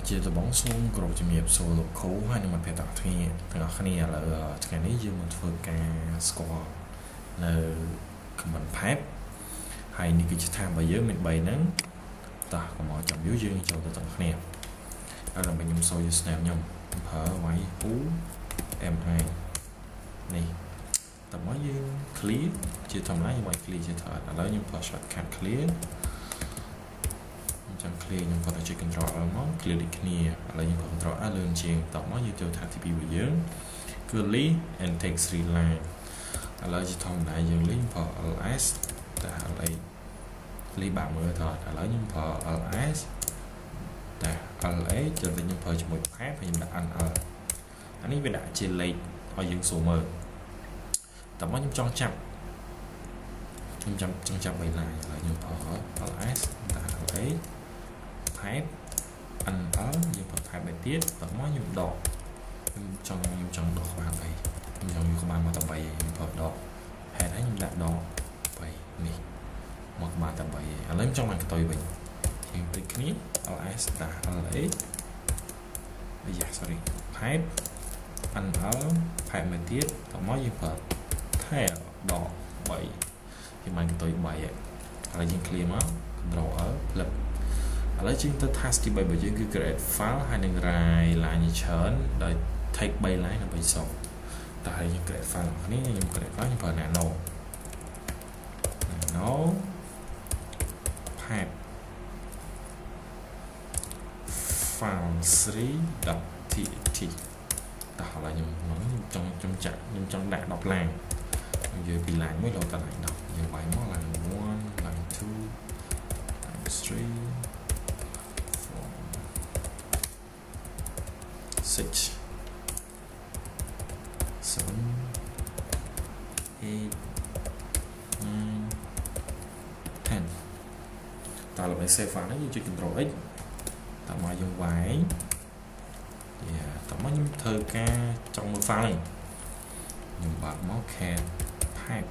ជាដំបងសូមគោរពជំរាបសួរលោកគ្រូហើយនឹងមិត្តភ័ក្តិទាំងអស់គ្នាឥឡូវថ្ងៃនេះយើងមកធ្វើការស្គាល់នៅ comment pipe ហើយនេះគឺជាថារបស់យើងមាន3ហ្នឹងតោះកុំឲ្យចាំយូរយើងចូលទៅទាំងគ្នាឥឡូវខ្ញុំ show យូ snap ខ្ញុំប្រើ y u m i នេះតើមកយើង clear ជាធម្មតាយើងឲ្យ clear ជាត្រូវឥឡូវខ្ញុំប្រើ shortcut clear ចាំ clear ខ្ញុំគាត់ទៅ control L មក clear ដូចគ្នាឥឡូវខ្ញុំ control L លឿនជាងតោះមកយើងចូលថាទី2របស់យើងគឺ lead and text line ឥឡូវជាធម្មតាយើងលេងប្រើ ls តែ lead បាក់មើលថតឥឡូវខ្ញុំប្រើ ls តែ la ចូលទៅខ្ញុំប្រើជាមួយ pipe ហើយខ្ញុំដាក់ nl អានេះវាដាក់ជាលេខឲ្យយើងសួរមើលតើមកខ្ញុំចង់ចាប់3 line ឥឡូវខ្ញុំប្រើ ls ដាក់ la pipe nl យើងប្រើ pipe បែបទៀតតើមកខ្ញុំដកខ្ញុំចង់ដកក្បាល3ខ្ញុំចង់យកក្បាលមកតែ3ខ្ញុំប្រើដកហេតុហើយខ្ញុំដាក់ដក3នេះមកក្បាលតែ3ឥឡូវខ្ញុំចង់បានកតុយវិញយើងភ្លេចគ្នា ls ដាក់ la sorry pipe nl pipe មួយទៀតតើមកយើងប្រើ tail ដក3យើងបានកតុយ3ហើយឥឡូវយើង clear មក control L ផ្លឹកឥឡូវជាងទៅ task ទី3របស់យើងគឺ create file ហើយនឹង write line ច្រើនដោយ take 3 line ដើម្បីសុំតើហើយយើង create file របស់នេះខ្ញុំ create file ខ្ញុំប្រើ nano pipe file 3.txt តើឥឡូវខ្ញុំចង់ដាក់10 line ខ្ញុំយកពី line 1រហូតដល់ line 10យើងវាយមក line 1 line 2 line 3 6 7 8 9 10តើដើម្បី save file នេះយើងចុច control x តើមកយើងវាយតើមកខ្ញុំធ្វើការចង់មើល file នេះខ្ញុំបើកមក cat pipe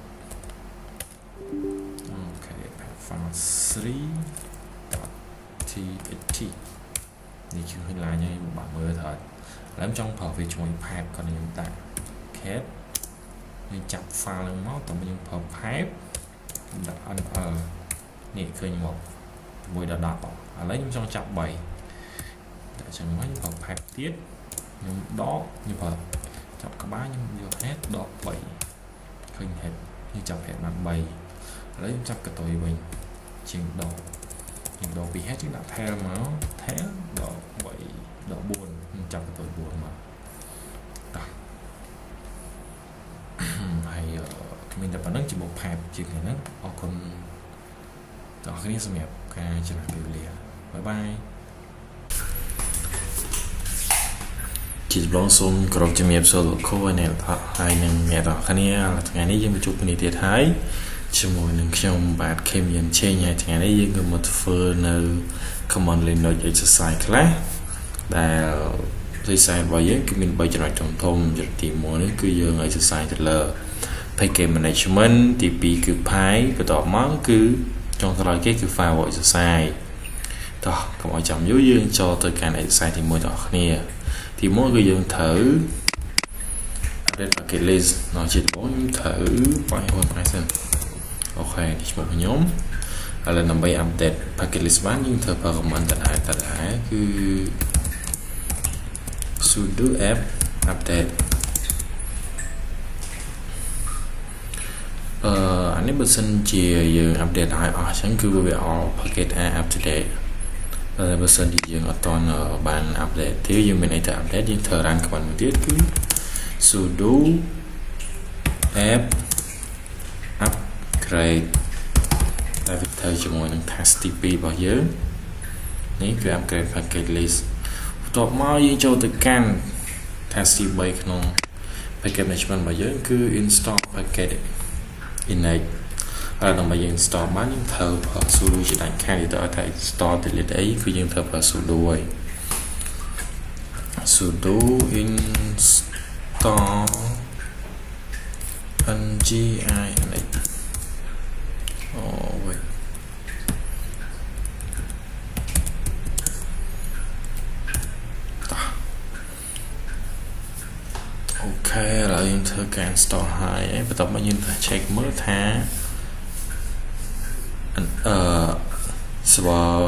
អូខេ file 3.txt នេះគឺ line នេះបើកមើលទៅឥឡូវចង់ប្រើវាជាមួយ pipe ក៏ខ្ញុំដាក់ cat ខ្ញុំចាប់ file ហ្នឹងមកតើខ្ញុំប្រើ pipe ដាក់ nl នេះឃើញមក1ដល់10ឥឡូវខ្ញុំចង់ចាប់3តែអញ្ចឹងមកខ្ញុំប្រើ pipe ទៀតខ្ញុំដកខ្ញុំប្រើចាប់ក្បាលខ្ញុំយក head ដក3ឃើញ head ខ្ញុំចាប់ head បាន3ឥឡូវខ្ញុំចាប់កតុយវិញជាងដកខ្ញុំដកពី head ជាងដាក់ tail មក tail ដក3ដក4ខ្ញុំចាប់កតុយ4មកតោះហើយមានតែប៉ុណ្្នឹងជាមួយ pipe ជាងហ្នឹងអរគុណដល់អ្នកគ្នាសម្រាប់ការចំណាយពេលវេលាបាយបាយជាបងសូមគោរពជំរាបសួរលោកគ្រូហើយនឹងអ្នកទាំងគ្នាថ្ងៃនេះយើងមកជួបគ្នាទៀតហើយជាមួយនឹងខ្ញុំបាទខេមៀនឆេងហើយថ្ងៃនេះយើងក៏មកធ្វើនៅ command Linux exercise ខ្លះដែល exercise របស់យើងគឺមាន3ចំណុចធំចំណុចទី1នេះគឺយើង exercise ទៅលើ package management ទី2គឺ Py បន្ទាប់មកគឺចុងក្រោយគេគឺ firewall exercise តោះកុំឲ្យចាំយូរយើងចូលទៅកាន់ exercise ទី1ទាំងអស់គ្នាទី1គឺយើងត្រូវ update package list នៅជាដំបូងខ្ញុំត្រូវបាយហួរផ្នែកសិនអូខេនេះឈ្មោះខ្ញុំឥឡូវដើម្បី update package list បានយើងត្រូវប្រើ command ដដែលគឺ sudo apt update អានេះបើសិនជាយើង update ឲ្យអស់អញ្ចឹងគឺវា all package are up to date បើសិនជាយើងអត់ទាន់បាន update ទេយើងមានអីទៅ update យើងត្រូវ run command មួយទៀតគឺ sudo apt upgrade តែវាត្រូវជាមួយនឹង task ទី2របស់យើងនេះគឺ upgrade package list បន្ទាប់មកយើងចូលទៅកាន់ task ទី3ក្នុង package management របស់យើងគឺ install package init ហើយដើម្បីយើង install បានយើងត្រូវប្រើ sudo ជាដាច់ខាតទៅឲ្យថា install delete អីគឺយើងត្រូវប្រើ sudo ហើយ sudo install nginx អូវិញ យើងធ្វើការ install ហើយបន្ទាប់មកយើងត្រូវ check មើលថាserver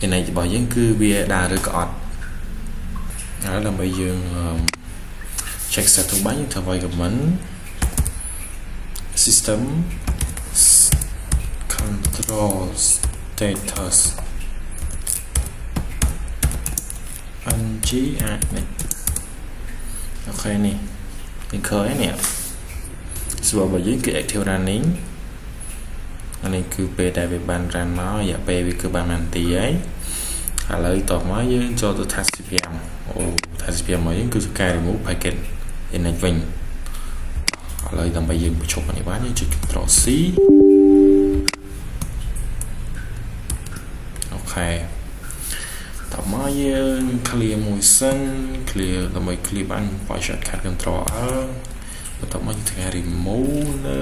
image របស់យើងគឺវាដើរឬក៏អត់ហើយដើម្បីយើង check setting បានយើងធ្វើឲ្យ comment system control status ng អូខេនេះយើងឃើញនេះ server របស់យើងគឺ active running អានេះគឺពេលដែលវាបាន run មករយៈពេលវាគឺបាន1នាទីហើយឥឡូវតមកយើងចូលទៅ task 5 task 5មកយើងគឺការ remove packet image វិញឥឡូវដើម្បីយើងបញ្ឈប់អានេះបានយើងចុច Ctrl C អូខេតមកយើង clear មួយសិន clear ដើម្បី clear បាន file shortcut Ctrl R បន្ទាប់មកយើងធ្វើ remove នៅ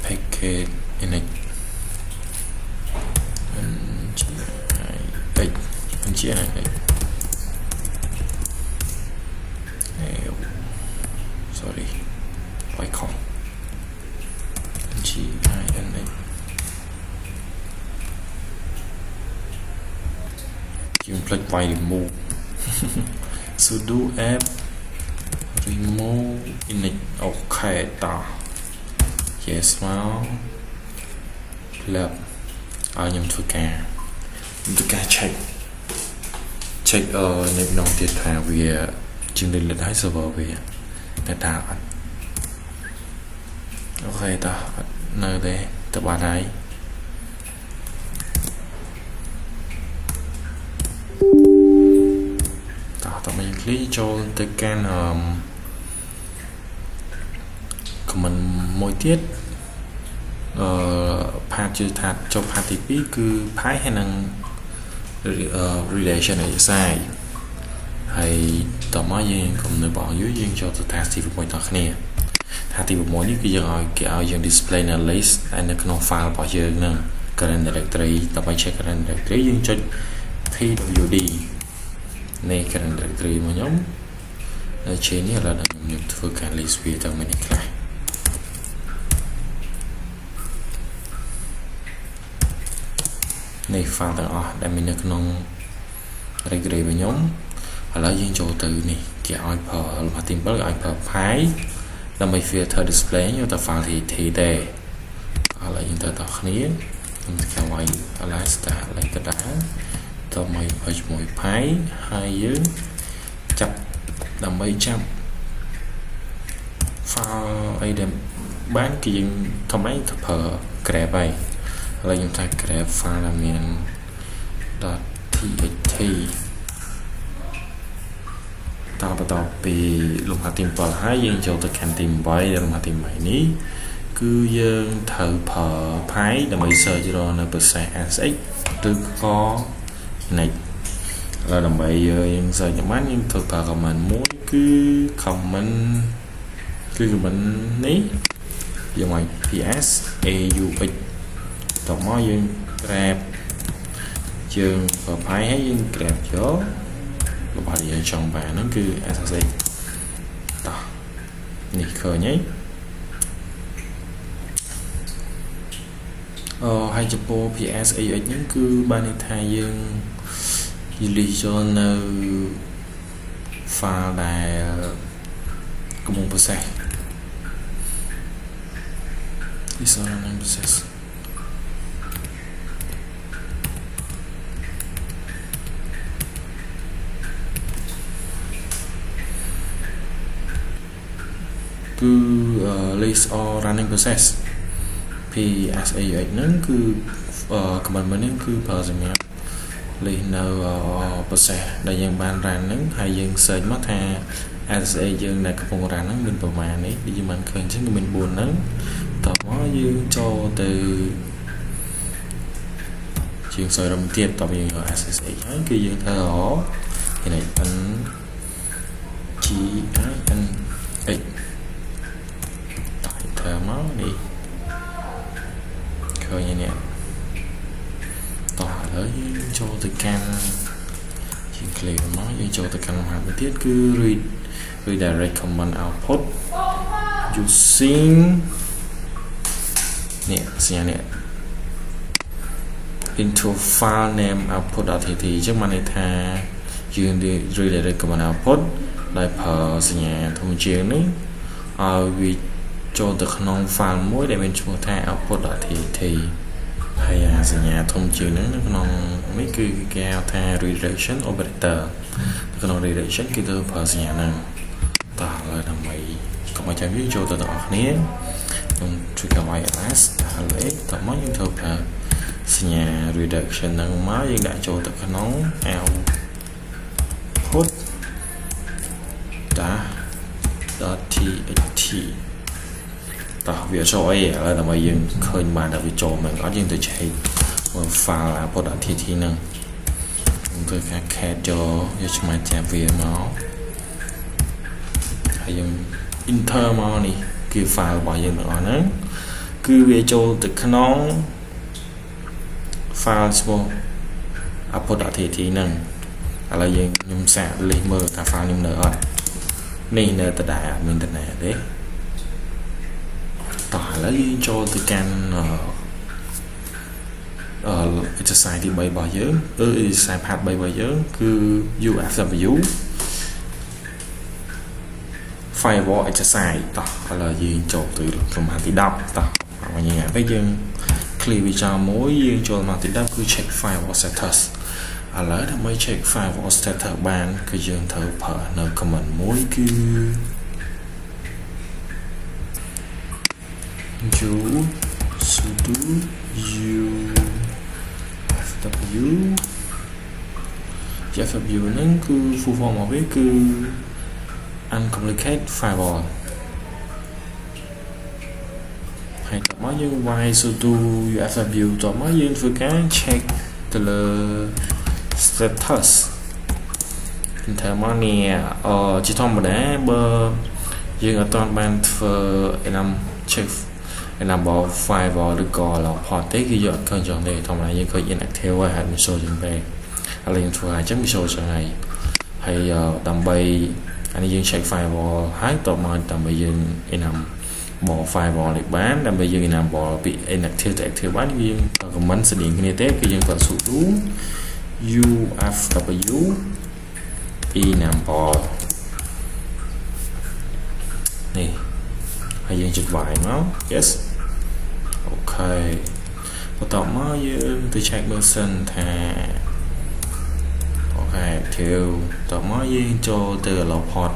packet image sorry why call GINA យើងផ្លេច file remove sudo app remove image អូខេតោះ yes មកផ្លាប់ឲ្យខ្ញុំធ្វើការcheck នៅក្នុងទៀតថាវាជាងលិតឲ្យ server វាតែថាអត់អូខេតោះនៅទេទៅបាត់ហើយតោះមកយើង click ចូលទៅកាន់comment មួយទៀតpart ជឿថាចុះ part ទី2គឺ file ហើយនឹង relation ឯកសារហើយតមកយើងកុំនៅបងយើងចូលទៅ task ទី6តគ្នាថាទី6នេះគឺយើងឲ្យគេឲ្យយើង display នៅ list ហើយនៅក្នុង file របស់យើងហ្នឹង current directory ដើម្បី check current directory យើងចុច pwd នៃ current directory របស់ខ្ញុំនៅជេននេះឥឡូវខ្ញុំធ្វើការ list វាទៅមានខ្លះនៃ file ទាំងអស់ដែលមាននៅក្នុង directory របស់ខ្ញុំឥឡូវយើងចូលទៅនេះគេឲ្យប្រើលំហាត់ទី7ឲ្យប្រើ file ដើម្បី filter display យកទៅ file TXT ទេឥឡូវយើងទៅដល់គ្នាខ្ញុំទៅខាងវាយ align start ឡើងទៅដែរតមកឲ្យជាមួយ file ហើយយើងចាប់ដើម្បីចាប់ file អីដែលបានគឺយើងធម្មតាប្រើ grab ហើយឥឡូវខ្ញុំថា grab file ដែលមាន .txt តបន្ទាប់ពីលំហាត់ទី7ហើយយើងចូលទៅកាន់ទី8លំហាត់ទី8នេះគឺយើងត្រូវប្រើ file ដើម្បី search រកនៅប្រសេស SX ឬក៏ Next ឥឡូវដើម្បីយើង search បានយើងធ្វើប្រើ command មួយគឺ command នេះយើងឲ្យ ps aux តមកយើង grab យើងប្រើ file ហើយយើង grab យករបស់យើងចង់បានហ្នឹងគឺ SSH តោះនេះឃើញហើយហើយចំពោះ PS AUX ហ្នឹងគឺបានន័យថាយើងលីចូលនៅ file ដែលកំពុង process នេះសរនឹង process គឺ list or running process PS AUX ហ្នឹងគឺ command ហ្នឹងគឺប្រើសម្រាប់ list នៅ process ដែលយើងបាន run ហ្នឹងហើយយើង search មកថា SSH យើងដែលកំពុង run ហ្នឹងមានប្រមាណនេះដូចយើងបានឃើញអញ្ចឹងគឺមាន4ហ្នឹងតមកយើងចូលទៅជាង server ទៀតតយើងយក SSH ហើយគឺយើងធ្វើនេះ NGINX តមកនេះឃើញនេះតោះឥឡូវយើងចូលទៅកាន់ យើង click មកយើងចូលទៅកាន់មហាវិទ្យាលគឺ redirect command output using នេះសញ្ញានេះ into file name output.tt អញ្ចឹងបានន័យថាយើង redirect command output ដោយប្រើសញ្ញាធំជាងនេះឲ្យវាចូលទៅក្នុង file មួយដែលមានឈ្មោះថា output.tt ហើយសញ្ញាធំជាងហ្នឹងនៅក្នុងនេះគឺគេហៅថា redirection operator ក្នុង redirection គេទៅប្រើសញ្ញាហ្នឹងតោះឥឡូវដើម្បីកុំឲ្យចាំយើងចូលទៅទាំងអស់គ្នាខ្ញុំជួយកុំឲ្យ ls ហើយតោះមកយើងធ្វើប្រើសញ្ញា reduction ហ្នឹងមកយើងដាក់ចូលទៅក្នុង output .txt តោះវាចូលអីឥឡូវដើម្បីយើងឃើញបានថាវាចូលមិនអត់យើងទៅឆែកមើល file output.txt ហ្នឹងយើងធ្វើការ cat យកឆ្មាច់ចាំវាមកហើយយើង enter មកនេះគឺ file របស់យើងទាំងអស់ហ្នឹងគឺវាចូលទៅក្នុង file ឈ្មោះ output.txt ហ្នឹងឥឡូវយើងខ្ញុំសាកលេខមើលថា file ខ្ញុំនៅអត់នេះនៅដដែលអត់មានដដែលទេតោះឥឡូវយើងចូលទៅកាន់exercise ទី3របស់យើងexercise part 3របស់យើងគឺ UFW firewall exercise តោះឥឡូវយើងចូលទៅលំហាត់ទី10តោះមកញ៉ាំទៅយើង clear វាចោលមួយយើងចូលមកទី10គឺ check firewall status ឥឡូវដើម្បី check firewall status បានគឺយើងត្រូវប្រើនៅ command មួយគឺ sudo UFW ហ្នឹងគឺ full form របស់វាគឺ uncomplicated firewall ហើយតមកយើង y sudo UFW តមកយើងធ្វើការ check ទៅលើ status ថាមកនេះជាធម្មតាបើយើងអត់ទាន់បានធ្វើ enum check enable firewall ឬក៏ log port ទេគឺយើងអត់ឃើញចឹងទេធម្មតាយើងឃើញ inactive ហើយមាន show ចឹងទេឥឡូវយើងធ្វើឲ្យចឹងវា show ចឹងហើយដើម្បីអានេះយើង check firewall ហើយតមកដើម្បីយើង enable firewall នេះបានដើម្បីយើង enable ពី inactive ទៅ active បានយើង comment ស្តៀងគ្នាទេគឺយើងប្រើ sudo UFW enable នេះហើយយើងចុច y មក yes អូខេបន្ទាប់មកយើងទៅ check មើលសិនថាអូខេទៅបន្ទាប់មកយើងចូលទៅ log port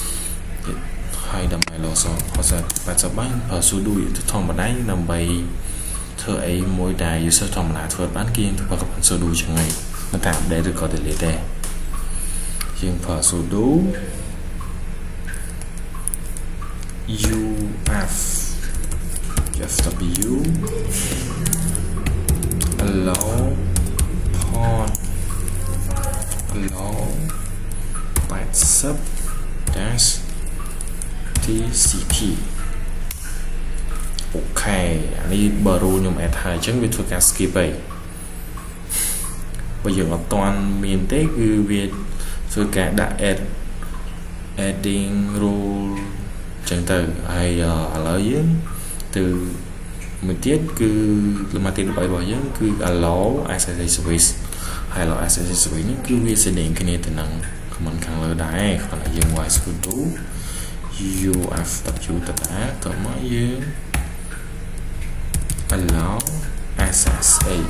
80ហើយដើម្បី log port 80បានប្រើ sudo ធម្មតាដើម្បីធ្វើអីមួយដែល user ធម្មតាធ្វើបានគឺយើងធ្វើ command sudo ចឹងហើយមិនថា update ឬក៏ delete ទេយើងប្រើ sudo UFW allow port allow bytesub dash TCP អូខេអានេះបើ rule ខ្ញុំ add ហើយអញ្ចឹងវាធ្វើការ skip ហើយបើយើងអត់ទាន់មានទេគឺវាធ្វើការដាក់ adding rule ចឹងទៅហើយឥឡូវយើងទៅមួយទៀតគឺលំហាត់ទី13របស់យើងគឺ allow SSH service ហើយ allow SSH service នេះគឺវាស្តេងគ្នាទៅនឹង command ខាងលើដែរគ្រាន់តែយើង y sudo UFW ទៅដែរតមកយើង allow SSH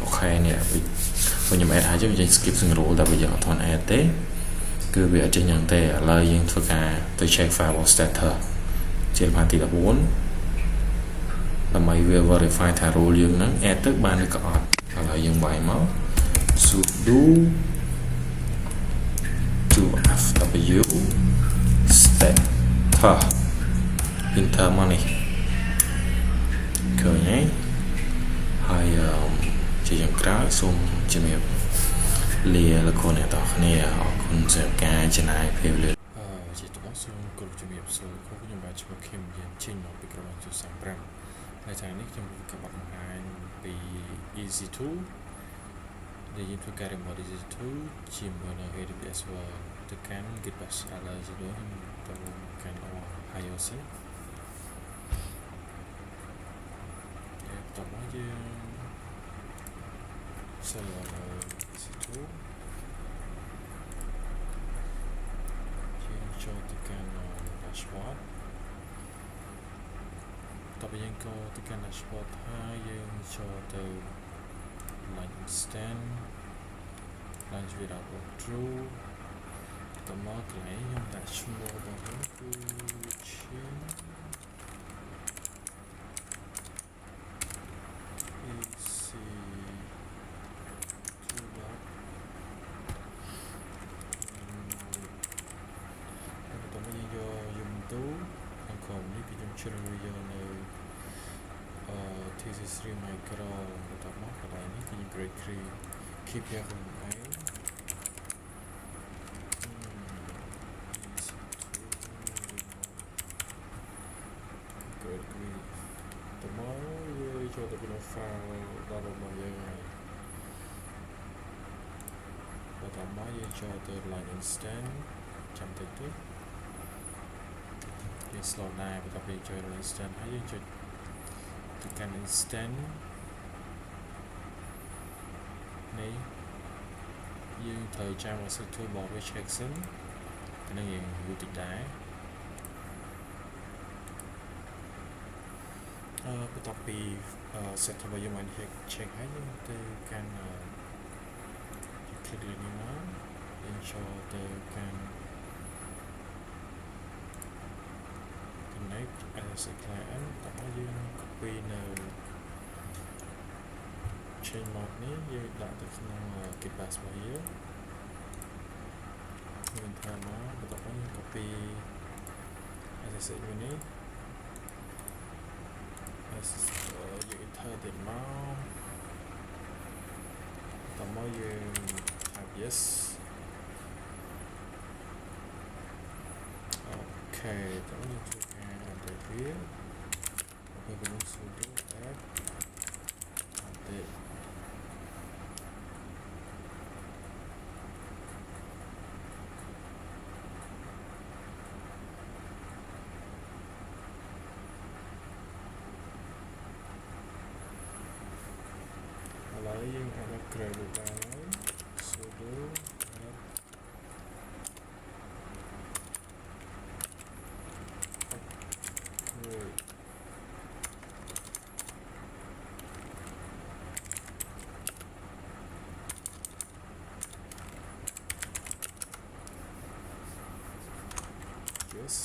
អូខេនេះខ្ញុំ add ហើយយើង skip សង្រួលតែបើយើងអត់ទាន់ add ទេគឺវាអត់ចេញយ៉ាងទេឥឡូវយើងធ្វើការទៅ check firewall status ជាលំហាត់ទី14ដើម្បីវា verify ថា rule យើងហ្នឹង add ទៅបានឬក៏អត់ឥឡូវយើងវាយមក sudo UFW status enter មកនេះឃើញហើយជាយ៉ាងក្រោយសូមជំរាបលាលោកគ្រូអ្នកទាំងគ្នាអរគុណសម្រាប់ការចំណាយពេលវេលាជាតបសូមគោរពជំរាបសួរគ្រូខ្ញុំបាទឈ្មោះខឹមយានចេញមកពីក្រុមជំនាញ35ហើយថ្ងៃនេះខ្ញុំក៏បានបង្ហាញពី easy tool để giúp cho các remote digital chìm vào nơi AWS và thực can git bash ala jido atau kan iOS ya pertama aja server di situ yang cho tekan dashboard tapi yang kau tekan dashboard yang choទៅ line stand line without true តមកកន្លែងខ្ញុំដាក់ឈ្មោះរបស់ខ្ញុំគឺ chin ec 2 dot ហើយបន្តមកយើងយកយមទូខាងក្រោមនេះគឺខ្ញុំជ្រើសរើសយកនៅTC3 micro បន្តមកកន្លែងនេះគឺ grade 3 keep យកខ្លួនឯងតមកយើងចូលទៅក្នុង file ដល់របស់យើងហើយបន្តមកយើងចូលទៅ line instant ចាំតិចទៀតយើង slow ដែរបន្ទាប់ពីចូល line instant ហើយយើងចុចទៅកាន់ instant នេះយើងត្រូវចាំ set toolbar check សិននឹងយើងយូរតិចដែរបន្ទាប់ពី set របស់យើងបាន check ហើយយើងទៅកាន់clear នេះមកយើងចូលទៅកាន់ connect as a client តោះយើង copy នៅ chain mod នេះយើងដាក់ទៅក្នុង git bash របស់យើងយើងថាមកបន្ទាប់មកយើង copy as a នេះ យើង enter ទៅមកតោះមកយើង type yes អូខេតោះយើងធ្វើការ update វាហើយខ្ញុំ sudo app update ឥឡូវយើងអាច upgrade វាបានហើយ sudo app upgrade yes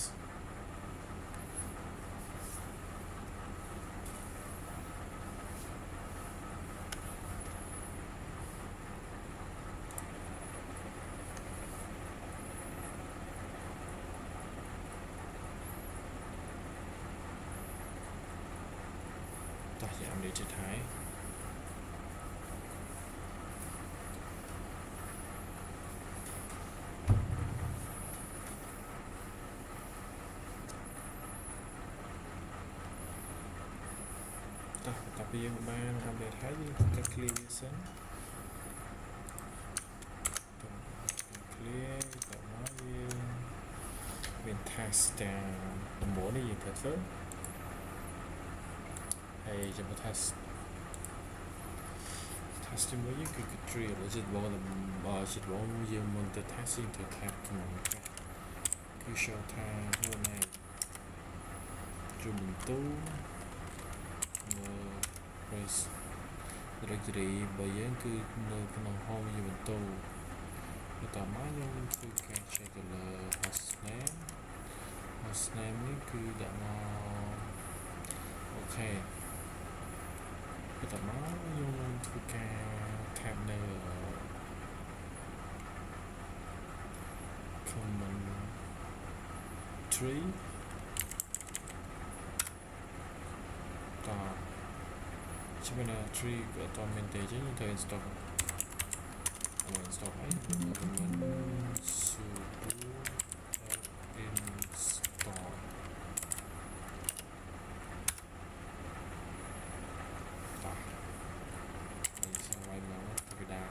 តោះយើងនិយាយទៀតហើយតោះបន្ទាប់ពីយើងបាន update ហើយយើងទៅ clear វាសិនតោះ clear តោះមកយើងមាន task តាមដំបូងនេះយើងត្រូវធ្វើហើយចាំមើល task ជាមួយយើងគឺ tree របស់ចិត្តបងចិត្តបងយើងមុនទៅ task យើងត្រូវ tab ក្នុងគឺ show ថាខ្លួនឯងជុំបន្ទូនៅ press directory របស់យើងគឺនៅក្នុង home យើងបន្ទូបន្ទាប់មកយើងធ្វើការ check ទៅលើ hostname នេះគឺដាក់មកអូខេបន្ទាប់មកយើងធ្វើការ tab នៅ command tree តោះជាមួយនឹង tree ក៏អត់មានទេចឹងយើងត្រូវ install ហើយ sudo install តោះ វាដា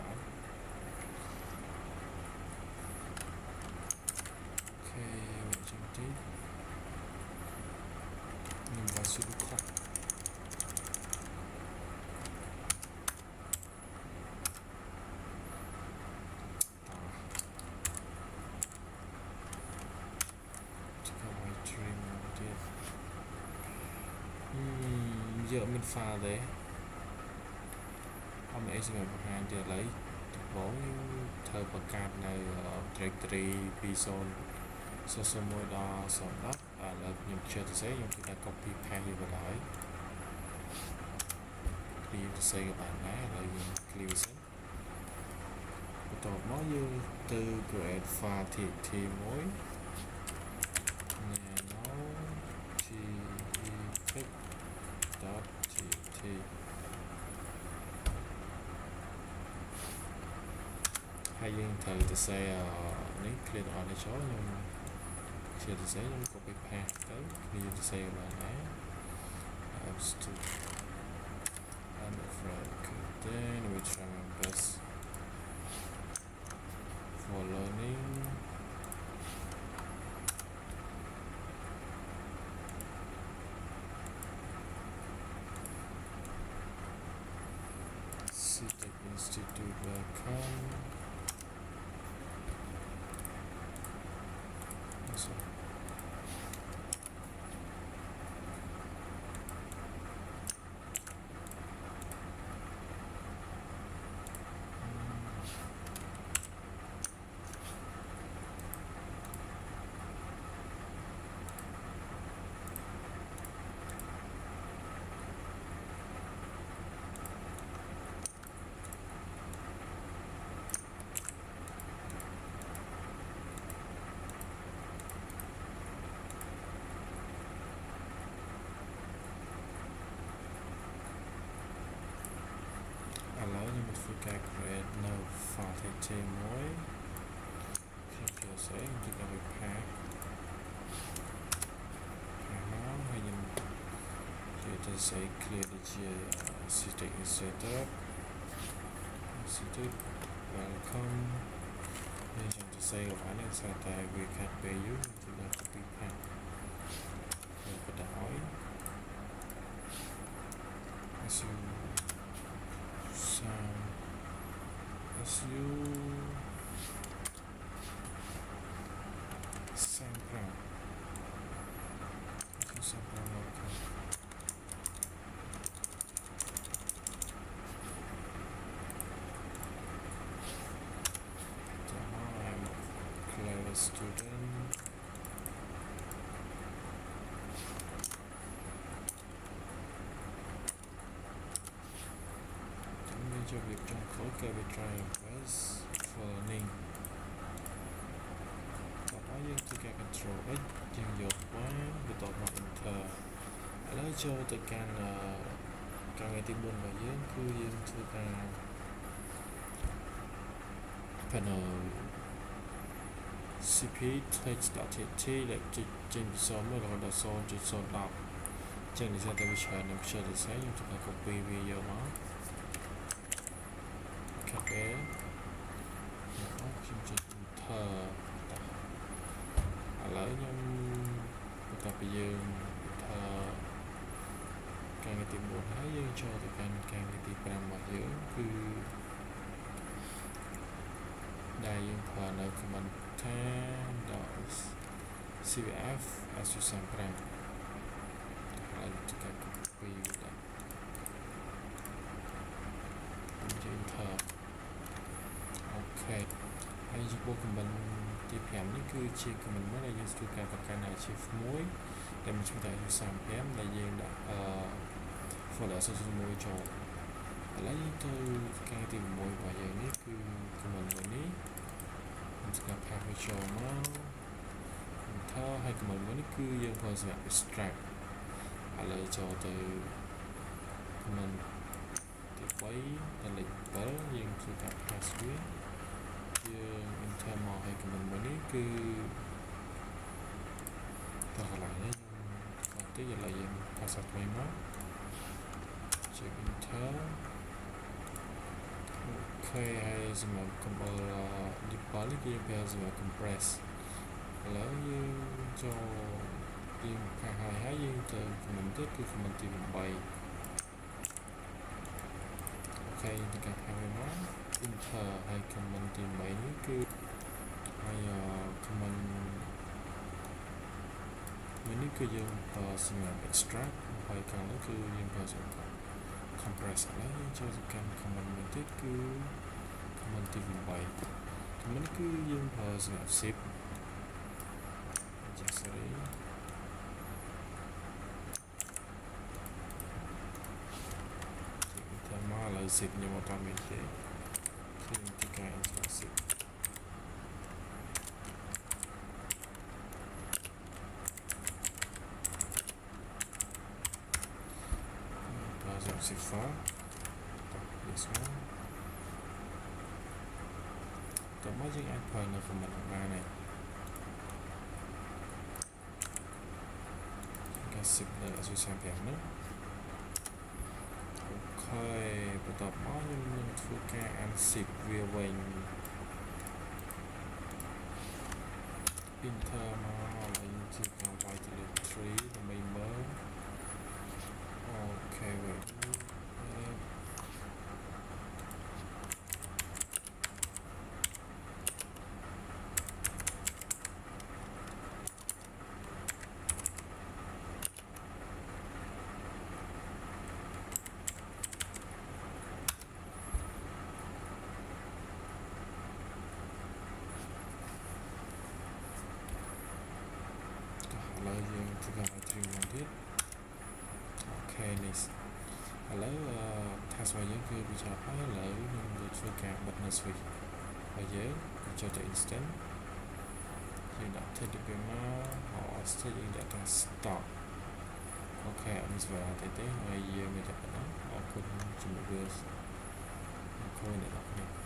giờ mình pha đấy ông ấy sẽ một hàng giờ lấy bốn thời bậc cát này directory vison social môi đo sòng đất là những chơi thực tế những cái copy paste vào đấy đi thực tế các bạn ấy là những click tổ nó như từ create file thì mỗi nhà nó gpt hay dân thử từ xe nếu clear on để số nhưng chưa từ xe nhưng copy paste tới đi từ xe bạn ấy I'm afraid then we try my best for learning CTech Institute.com allow you to create no file thêm mới khi kiểu sẽ chúng ta phải path nó hay dùng thì ta sẽ clear the static setup welcome nên chúng ta sẽ gọi là sao tại we can pay you chúng ta copy path rồi có hỏi as you sample local I'm a clever student cho việc trong khối Cabitry Press for learning và nói dân từ các control x dân dột quá về tội mặt enter lấy cho từ càng ngày tìm buồn và dân cư dân từ càng panel cp text.tt để trên số mới là đặt số trên số đọc trên để ra tới nằm chờ để sáng nhưng chúng ta copy video đó bé chương trình thờ lỡ nhưng tập bây giờ thờ càng ngày tìm buồn hái dương cho từ càng ngày tìm làm mà dưỡng cứ đây dương thờ nơi của mình thêm đó cvf as you sang prang là các copy đây chương thờ ok hay giúp bố của mình tiếp hẹn những cứ chia của mình mới là dùng từ cả và cái này chia muối để mình chúng ta dùng sản phẩm là dùng đã phần đã sử dụng muối cho lấy từ cái tìm muối và giờ ní cứ của mình với ní mình sẽ gặp hai cho nó thơ hay của mình với ní cứ dùng phần sẽ extract lấy cho từ mình thì quấy là lịch tới dùng từ gặp hai switch internal hay của mình mới cứ thật lại đấy còn tiếp giờ là dùng password framework check inter ok hay dùng một compiler deploy cái bây giờ dùng compress lỡ như cho dùng hai hay dùng từ mình tiếp thì mình tìm bài ok thì gặp hai inter hay comment tìm mấy cứ hay comment នេះគឺយើងសម្រាប់ extract ហើយខាងនោះគឺយើងប្រើសម្រាប់ compress ឥឡូវយើងចូលទៅកាន់ command មួយទៀតគឺ command ទី8 command នេះគឺយើងប្រើសម្រាប់ zip ចាស់ sorry តែមកឥឡូវ zip ខ្ញុំអត់តាមមានទេគឺទីការ install zip zip file this one តើមកយើងអាចប្រើនៅ command បានហើយការ zip នៅ association ទាំងនេះអូខេបន្ទាប់មកខ្ញុំនឹងធ្វើការ unzip វាវិញ enter មកហើយយើងជាការវាយទៅលើ tree ដើម្បីមើលអូខេវិញឥឡូវយើងធ្វើការវាយ tree មួយទៀតអូខេនេះឥឡូវ task របស់យើងគឺវាចប់ហើយឥឡូវយើងនឹងធ្វើការបិទនៅ switch ហើយយើងចូលទៅ instant យើងដាក់ telegram មក state យើងដាក់ថា stop អូខេអត់មានស្វែងរកទេហើយយើងមានតែប៉ុណ្ណឹងអរគុណជំរាបលាអរគុណអ្នកនរគ្នា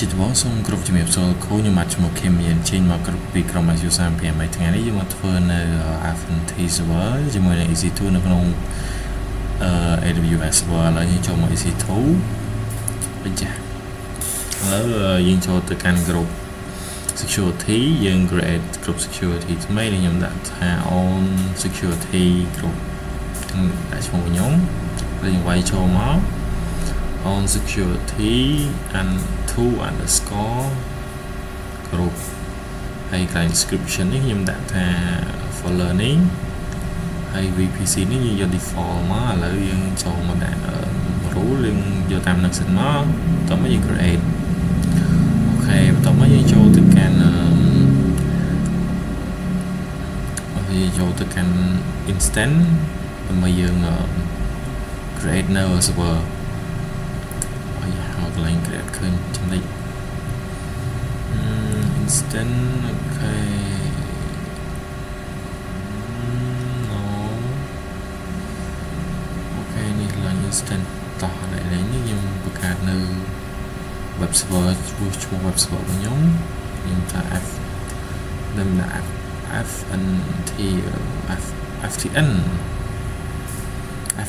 ជាដំបូងសូមគោរពជំរាបសួរលោកគ្រូខ្ញុំបាទឈ្មោះខេមមានចេញមកគ្រប់ពីក្រុម ISU 35ហើយថ្ងៃនេះយើងមកធ្វើនៅ Affinity Server ជាមួយនឹង EC2 នៅក្នុងAWS Server ឥឡូវយើងចូលមក EC2 បញ្ចាឥឡូវយើងចូលទៅកាន់ក្រុម security យើង create ក្រុម security ថ្មីដែលខ្ញុំដាក់ថា on security ក្រុមដាក់ឈ្មោះខ្ញុំហើយយើងវាយចូលមក on security and 2 underscore group ហើយក្រោយ description នេះខ្ញុំដាក់ថា for learning ហើយ VPC នេះយើងយក default មកឥឡូវយើងចូលមកដាក់ rule យើងយកតាមនឹងសិនមកតោះមកយើង create អូខេបន្ទាប់មកយើងចូលទៅកាន់instant ដើម្បីយើង create នៅ serverកន្លែង create ឃើញចំណុច instant អូខេ no អូខេនេះឡើង instant តោះឥឡូវនេះខ្ញុំបង្កើតនៅ web server ឈ្មោះ web server របស់ខ្ញុំថា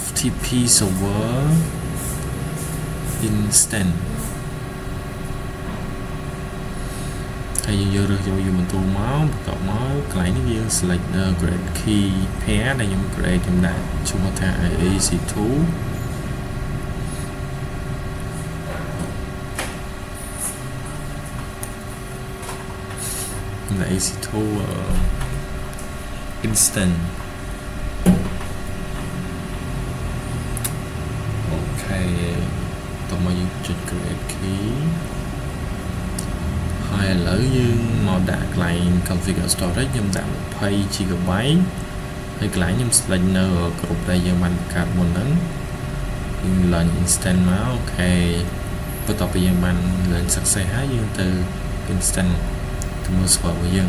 FTP server instant ហើយយើងរើសយកយូរបន្ទូមកបន្ទាប់មកកន្លែងនេះយើង select grade key pair ដែលខ្ញុំ create ខ្ញុំដាក់ឈ្មោះថា EC2 EC2 instant អូខេតោះមកយើងចុច create key ហើយឥឡូវយើងមកដាក់កន្លែង configure storage ខ្ញុំដាក់20 GB ហើយកន្លែងខ្ញុំ select នៅក្រុមដែលយើងបានបង្កើតមុនហ្នឹងយើង learn instant មកអូខេបន្ទាប់ពីយើងបាន learn success ហើយយើងទៅ instant ទៅមើល server របស់យើង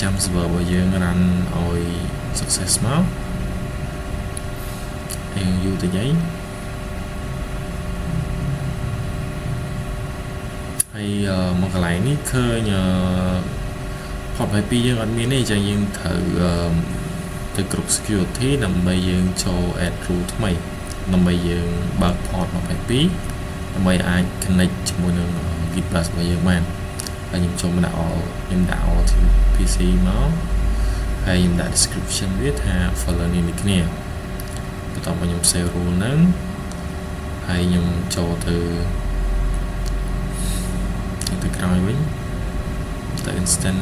ចាំ server របស់យើង run ឲ្យ success មកហើយយូរទៅញ៉ៃហើយមកកន្លែងនេះឃើញport 22យើងអត់មានទេចឹងយើងត្រូវទៅគ្រប់ security ដើម្បីយើងចូល add rule ថ្មីដើម្បីយើងបើក port 22ដើម្បីអាច connect ជាមួយនឹង Git bus របស់យើងបានហើយខ្ញុំចូលមកដាក់ ខ្ញុំដាក់ PC មកហើយខ្ញុំដាក់ description វាថា for learning នេះគ្នាបន្ទាប់មកខ្ញុំ save rule ហ្នឹងហើយខ្ញុំចូលទៅក្រោយវិញទៅ instant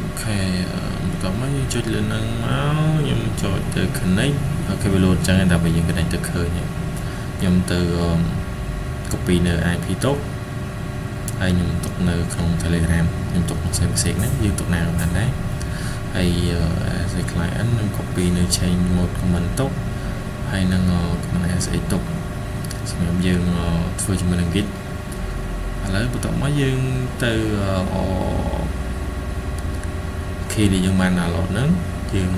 អូខេបន្ទាប់មកយើងចុចលើហ្នឹងមកខ្ញុំចូលទៅ connect ហើយគេវា load ចឹងដើម្បីយើង connect ទៅឃើញខ្ញុំទៅ copy នៅ IP ទុកហើយខ្ញុំទុកនៅក្នុង Telegram ខ្ញុំទុកក្នុង save message ហ្នឹងយើងទុកណាក៏បានដែរហើយ as a client នឹង copy នៅ change mode command ទុកហើយនឹង command as ទុកសម្រាប់យើងធ្វើជាមួយនឹង Git ឥឡូវបន្ទាប់មកយើងទៅ key ដែលយើងបាន download ហ្នឹងយើង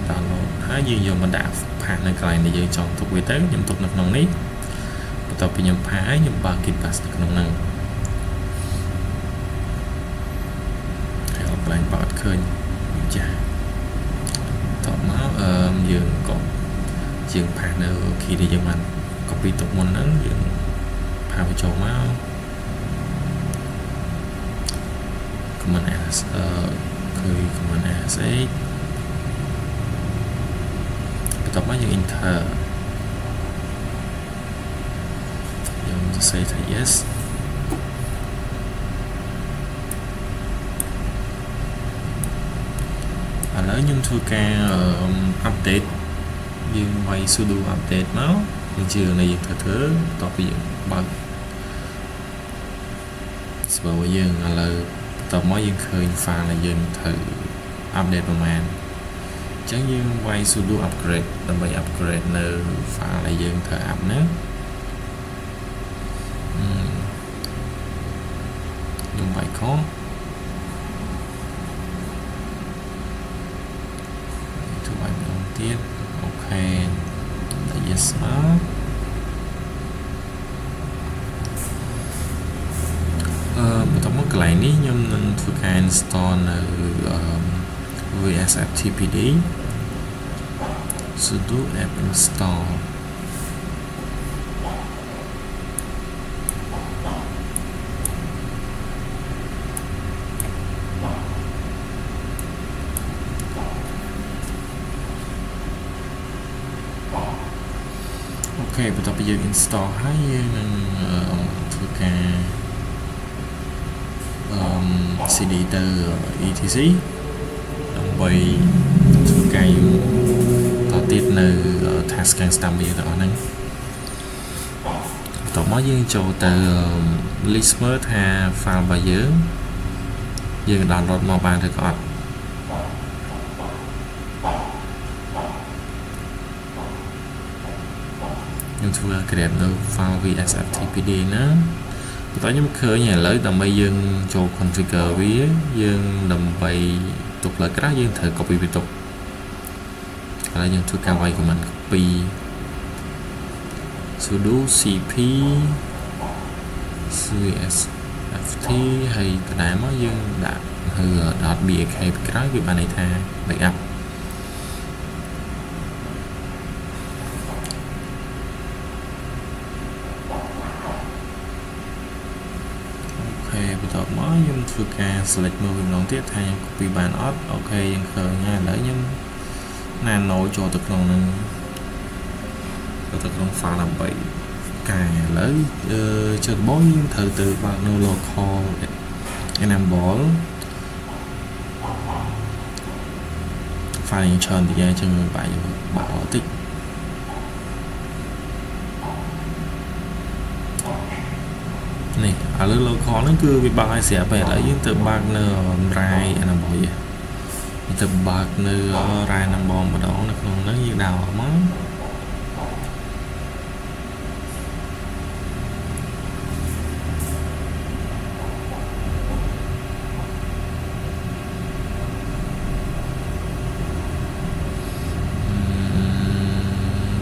download ហើយយើងយកមកដាក់ ផាកនៅកន្លែងដែលយើងចង់ទុកវាទៅខ្ញុំទុកនៅក្នុងនេះបន្ទាប់ពីខ្ញុំផាកហើយខ្ញុំបើក Git bus នៅក្នុងហ្នឹងហើយអត់ឡើងបើកឃើញចាតោះមកយើងក៏ជាងផាសនៅ key ដែលយើងបាន copy ទុកមុនហ្នឹងយើងផាសវាចូលមក command s គឺ command s បន្ទាប់មកយើង enter យើង say ថា yesឥឡូវខ្ញុំធ្វើការ update យើងវាយ sudo update មកយើងជឿនៅយើងធ្វើបន្ទាប់ពីយើងបើក server របស់យើងឥឡូវបន្ទាប់មកយើងឃើញ file ដែលយើងត្រូវ update ប្រហែលអញ្ចឹងយើងវាយ sudo upgrade ដើម្បី upgrade នៅ file ដែលយើងត្រូវ up ហ្នឹងខ្ញុំវាយ call ទៀតអូខេ yes បន្ទាប់មកកន្លែងនេះខ្ញុំនឹងធ្វើការ install នៅ VSFTPD sudo apt install ok បន្ទាប់ពីយើង install ហើយយើងនឹងធ្វើការ cd ទៅ etc ដើម្បីធ្វើការតទៀតនៅ task ខាងស្ដាំវាទាំងអស់ហ្នឹងបន្ទាប់មកយើងចូលទៅ list មើលថា file របស់យើង download មកបានឬក៏អត់ខ្ញុំធ្វើ create នៅ file VSFTPD ណាបន្ទាប់ខ្ញុំឃើញឥឡូវដើម្បីយើងចូល configure វាយើងដើម្បីទុកលើក្រាស់យើងត្រូវ copy វាទុកឥឡូវយើងធ្វើការវាយ command copy sudo cp vsft ហើយដដែលមកយើងដាក់ .bak ពីក្រោយវាបានន័យថា backupបន្ទាប់មកខ្ញុំធ្វើការ select មើលវាម្ដងទៀតថាខ្ញុំ copy បានអត់អូខេយើងឃើញហើយឥឡូវខ្ញុំ nano ចូលទៅក្នុងនឹងទៅក្នុង file ដើម្បីកែឥឡូវជាដំបូងយើងត្រូវទៅបើកនៅ local enable file ច្រើនតិចហើយចឹងបើតិចនេះឥឡូវ local ហ្នឹងគឺវាបើកឲ្យស្រាប់ហើយឥឡូវយើងទៅបើកនៅ Rai enable ទៅបើកនៅ Rai enable ម្ដងនៅក្នុងហ្នឹងយើងដាក់មក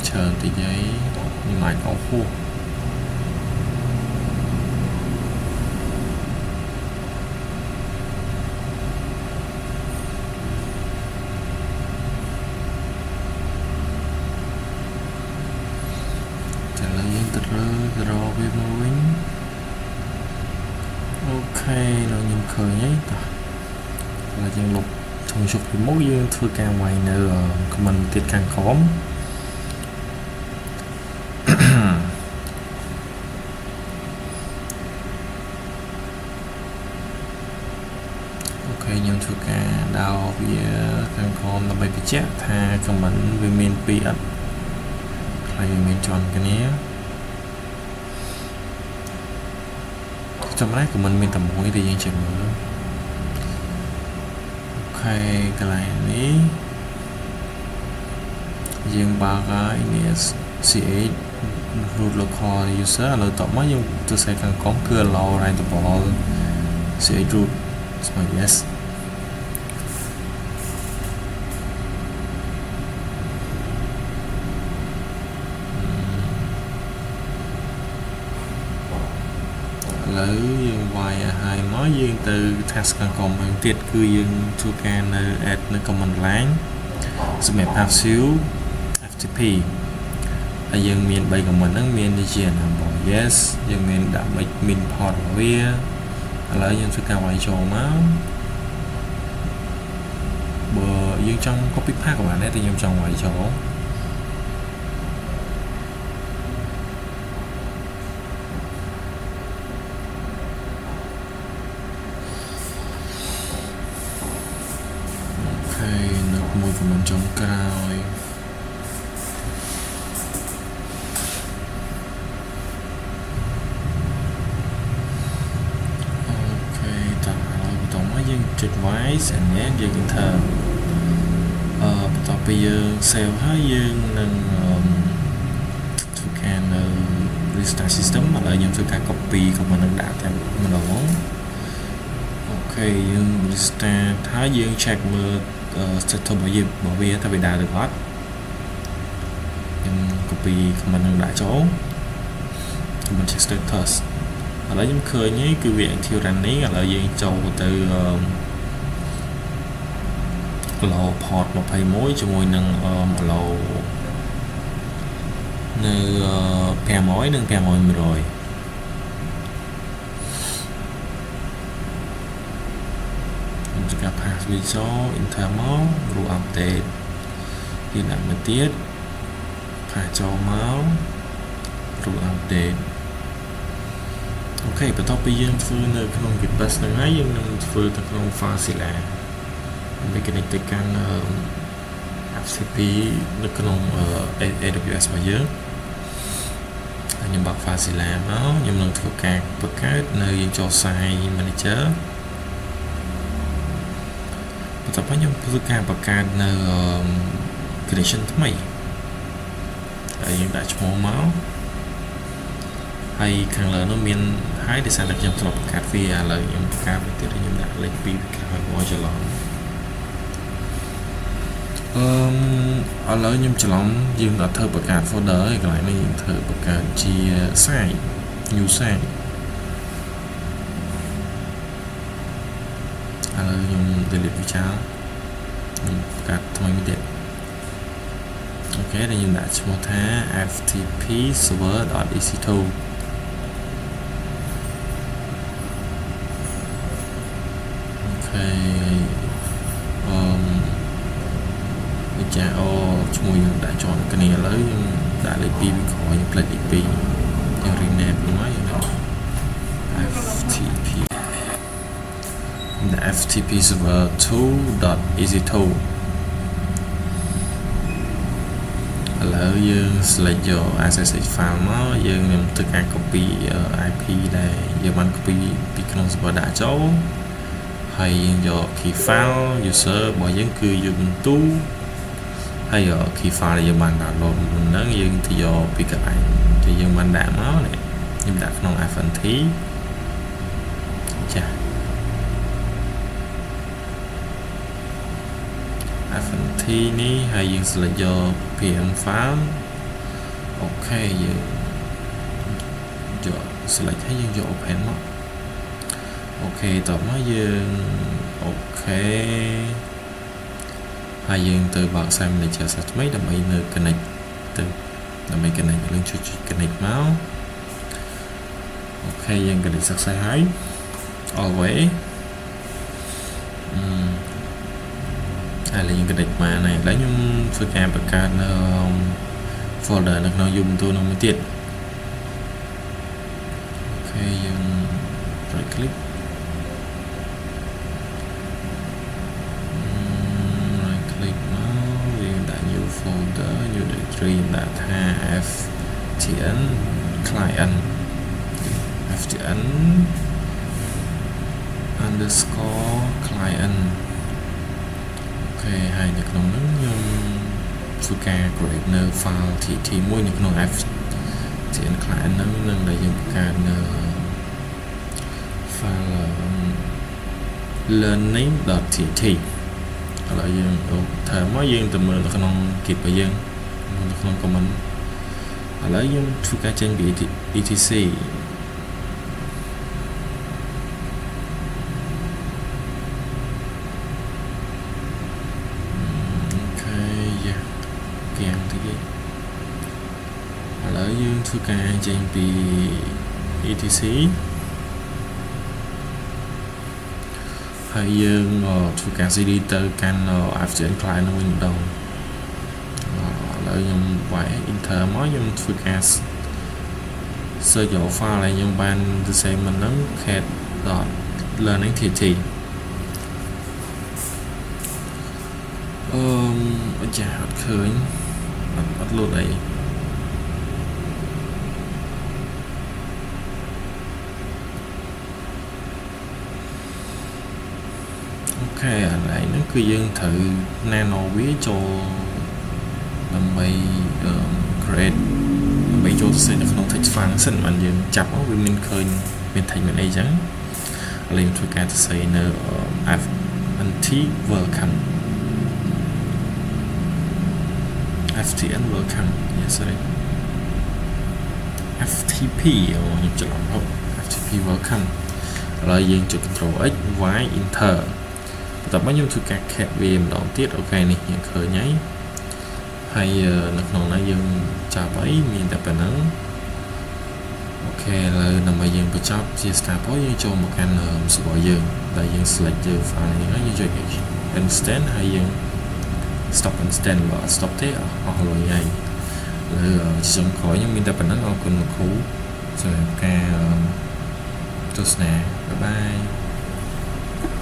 ច្រើនតិចហើយខ្ញុំអាចអស់ហួសទៅរកវាមកវិញអូខេដល់ខ្ញុំឃើញហើយតោះឥឡូវយើងលុបធំជុកពីមុខយើងធ្វើការវាយនៅ comment ទៀតខាងក្រោមអូខេខ្ញុំធ្វើការដោតវាខាងក្រោមដើម្បីបញ្ជាក់ថា comment វាមានពីរអត់ហើយវាមានជាន់គ្នាចម្លែកក៏មិនមានតែមួយទេយើងចេះមើលអូខេកន្លែងនេះយើងបើកហើយនេះ ch root local user ឥឡូវតមកយើងទៅសេខាងក្រោមគឺ allow writable ch root yesឥឡូវយើងវាយឲ្យមកយើងទៅ task ខាងក្រោមវិញទៀតគឺយើងធ្វើការនៅ add នៅ command line សម្រាប់ passive ftp ហើយយើងមាន3 command ហ្នឹងមានជា number yes យើងមានដាក់ min port របស់វាឥឡូវយើងធ្វើការវាយចូលមកបើយើងចង់ copy paste ក៏បានដែរតែខ្ញុំចង់វាយចូលមួយ comment ចុងក្រោយអូខេតោះឥឡូវបន្តមកយើងចុច wise and then យើង enter បន្ទាប់ពីយើង save ហើយយើងនឹងធ្វើការនៅ restart system ឥឡូវខ្ញុំធ្វើការ copy comment នឹងដាក់តែម្ដងអូខេយើង restart ហើយយើង check មើលstatus របស់វាថាវាដើរឬអត់ ខ្ញុំ copy comment នឹងដាក់ចូល comment check status ឥឡូវខ្ញុំឃើញនេះគឺវា active running ឥឡូវយើងចូលទៅ allow port 21ជាមួយនឹង allow នៅ 500 និង 500 100 ខ្ញុំจะ pass វាចូល enter មក rule update ពីដាក់មកទៀត pass ចូលមក rule update អូខេបន្ទាប់ពីយើងធ្វើនៅក្នុង Git Bash ហ្នឹងហើយយើងនឹងធ្វើទៅក្នុង Fazilla ដើម្បី connect ទៅកាន់ FTP នៅក្នុង AWS របស់យើងខ្ញុំបើក Fazilla មកខ្ញុំនឹងធ្វើការបង្កើតនៅយើងចូល Site Manager បន្ទាប់មកខ្ញុំធ្វើការបង្កើតនៅ connection ថ្មីហើយយើងដាក់ឈ្មោះមកហើយខាងលើនោះមានហើយដោយសារតែខ្ញុំធ្លាប់បង្កើតវាឥឡូវខ្ញុំបង្កើតវាទៀតខ្ញុំដាក់លេខ2វាក្រោយមកច្រឡំឥឡូវខ្ញុំច្រឡំយើងអត់ធ្វើបង្កើត folder ឯកន្លែងនេះយើងធ្វើបង្កើតជា site new site ឥឡូវខ្ញុំ delete វាចោលខ្ញុំបង្កើតថ្មីមួយទៀតអូខេដែលខ្ញុំដាក់ឈ្មោះថា ftp server.ec2 អូខេចាអូឈ្មោះយើងដាក់ជាប់គ្នាឥឡូវយើងដាក់លេខ2វាក្រោយយើងផ្លេចលេខ2យើង rename មកយើងដាក់ ftp the ftp server 2.easy2 ឥឡូវយើង select យក SSH file មកយើងនឹងធ្វើការ copy IP ដែលយើងបាន copy ពីក្នុង server ដាក់ចូលហើយយើងយក key file user របស់យើងគឺ ubuntu ហើយ key file ដែលយើងបាន download ហ្នឹងយើងទៅយកពីកន្លែងដែលយើងបានដាក់មកនេះខ្ញុំដាក់ក្នុង fnt ចា fnt នេះហើយយើង select យក pm file អូខេយើងយក select ហើយយើងយក open មកអូខេតោះមកយើងអូខេហើយយើងទៅបើក Site Manager សាថ្មីដើម្បីនៅ connect ទៅដើម្បី connect យើងជួយ connect មកអូខេយើង connect success ហើយ always ហើយយើង connect មកហើយឥឡូវខ្ញុំធ្វើការបង្កើតនៅ folder នៅក្នុង Ubuntu នោះមួយទៀតអូខេយើង right click new folder new directory ដាក់ថា ftn client ftn underscore client អូខេហើយនៅក្នុងនោះខ្ញុំធ្វើការ create នៅ file tt មួយនៅក្នុង ftn client ហ្នឹងនឹងដែលយើងបង្កើតនៅ file learning.tt ឥឡូវយើងធ្វើមកយើងទៅមើលនៅក្នុង Git របស់យើងនៅក្នុង comment ឥឡូវយើងធ្វើការចេញពី etc អូខេយ៉ាគៀងទៀតឥឡូវយើងធ្វើការចេញពី etc ហើយយើងធ្វើការ cd ទៅកាន់ ftn client នោះវិញម្ដងឥឡូវខ្ញុំវាយ enter មកខ្ញុំធ្វើការ search យក file ដែលខ្ញុំបានសរសេរមុនហ្នឹង cat.learning.tt អញ្ចឹងអត់ឃើញអត់លោតអីអូខេឥឡូវហ្នឹងគឺយើងត្រូវ nano វាចូលដើម្បី create ដើម្បីចូលទៅនៅក្នុង text function មិនយើងចាប់មកវាមានឃើញមាន text មានអីចឹងឥឡូវយើងធ្វើការសរសេរនៅ ft welcome ftn welcome sorry FTP ខ្ញុំច្រឡំហូប FTP welcome ឥឡូវយើងចុច Ctrl X Y enter បន្ទាប់មកខ្ញុំធ្វើការ cat វាម្ដងទៀតអូខេនេះយើងឃើញហើយនៅក្នុងនេះយើងចាប់អីមានតែប៉ុណ្ណឹងអូខេឥឡូវដើម្បីយើងបញ្ចប់ជា start point យើងចូលមកកាន់ server យើងដែលយើង select យើង file នេះហើយយើងចុច instant ហើយយើង stop instant បើ stop ទេអស់លុយហើយលើចុងក្រោយខ្ញុំមានតែប៉ុណ្ណឹងអរគុណលោកគ្រូសម្រាប់ការទស្សនាបាយបាយ